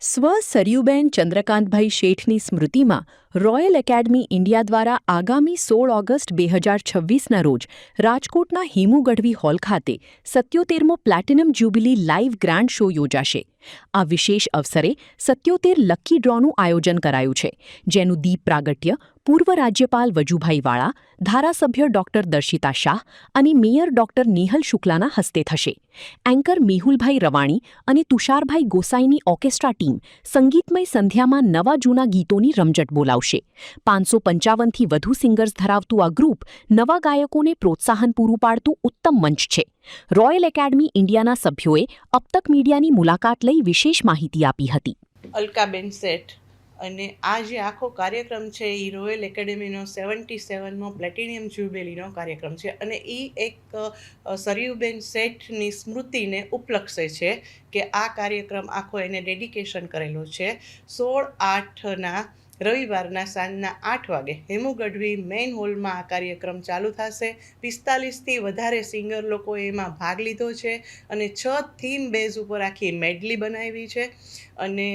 સ્વ સરયુબેન ચંદ્રકાંતભાઈ શેઠની સ્મૃતિમાં રોયલ એકેડમી ઇન્ડિયા દ્વારા આગામી 16 ઓગસ્ટ 2026ના રોજ રાજકોટના હેમુ ગઢવી હોલ ખાતે 77મો platinum jubilee live grand show યોજાશે. આ વિશેષ અવસરે 77 લકી ડ્રોનું આયોજન કરાયું છે, જેનું દીપ પ્રાગટ્ય પૂર્વ રાજ્યપાલ વજુભાઈ વાળા, ધારાસભ્ય ડોક્ટર દર્શિતા શાહ અને મેયર ડોક્ટર નેહલ શુક્લાના હસ્તે થશે. એન્કર મેહુલભાઈ રવાણી અને તુષારભાઈ ગોસાઈની ઓર્કેસ્ટ્રા ટીમ સંગીતમય સંધ્યામાં નવા જૂના ગીતોની રમઝટ બોલાવશે. 555થી વધુ સિંગર્સ ધરાવતું આ ગ્રુપ નવા ગાયકોને પ્રોત્સાહન પૂરું પાડતું ઉત્તમ મંચ છે. રોયલ એકેડમી ઇન્ડિયાના સભ્યોએ અબતક મીડિયાની મુલાકાત લઈ વિશેષ માહિતી આપી હતી. અલકાબેન શેઠ અને આ જે આખો કાર્યક્રમ છે એ રોયલ એકેડેમીનો 77મો પ્લેટિનિયમ જ્યુબિલીનો કાર્યક્રમ છે અને એ એક સરયુબેન શેઠની સ્મૃતિને ઉપલક્ષે છે કે આ કાર્યક્રમ આખો એને ડેડિકેશન કરેલો છે. 16/8ના રવિવારના સાંજના 8 વાગે હેમુ ગઢવી મેઇન હોલમાં આ કાર્યક્રમ ચાલુ થશે. 45થી વધારે સિંગર લોકોએ એમાં ભાગ લીધો છે અને 6 થીમ બેઝ ઉપર આખી મેડલી બનાવી છે અને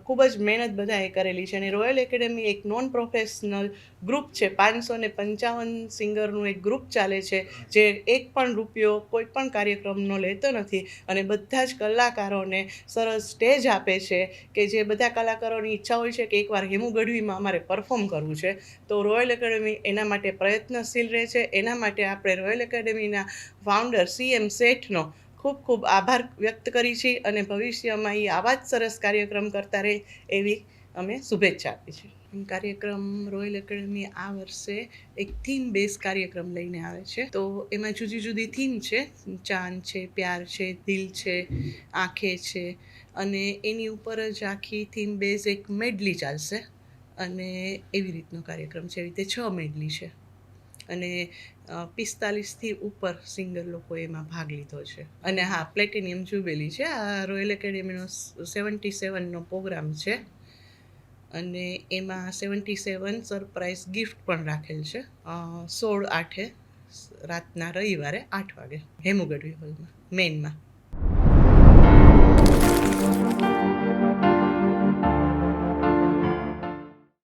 ખૂબ જ મહેનત બધાએ કરેલી છે. અને રોયલ એકેડેમી એક નોન પ્રોફેશનલ ગ્રુપ છે. 555 સિંગરનું એક ગ્રુપ ચાલે છે જે એક પણ રૂપિયો કોઈ પણ કાર્યક્રમનો લેતો નથી અને બધા જ કલાકારોને સરસ સ્ટેજ આપે છે કે જે બધા કલાકારોની ઈચ્છા હોય છે કે એકવાર હેમુ ગઢવીમાં અમારે પરફોર્મ કરવું છે, તો રોયલ એકેડેમી એના માટે પ્રયત્નશીલ રહે છે. એના માટે આપણે રોયલ એકેડેમીના ફાઉન્ડર CM શેઠનો ખૂબ ખૂબ આભાર વ્યક્ત કરી છે અને ભવિષ્યમાં એ આવા જ સરસ કાર્યક્રમ કરતા રહે એવી અમે શુભેચ્છા આપી છે. કાર્યક્રમ રોયલ એકેડેમી આ વર્ષે એક થીમ બેઝ કાર્યક્રમ લઈને આવે છે, તો એમાં જુદી જુદી થીમ છે. ચાંદ છે, પ્યાર છે, દિલ છે, આંખે છે અને એની ઉપર જ આખી થીમ બેઝ એક મેડલી ચાલશે અને એવી રીતનો કાર્યક્રમ છે. એવી રીતે 6 મેડલી છે અને 45થી ઉપર સિંગર લોકોએ એમાં ભાગ લીધો છે. અને હા, પ્લેટિનિયમ જ્યુબિલી છે. આ રોયલ એકેડેમીનો 77નો પ્રોગ્રામ છે અને એમાં 77 સરપ્રાઇઝ ગિફ્ટ પણ રાખેલ છે. 16/8 રાતના રવિવારે 8 વાગે હેમુ ગઢવી હોલમાં મેઇનમાં.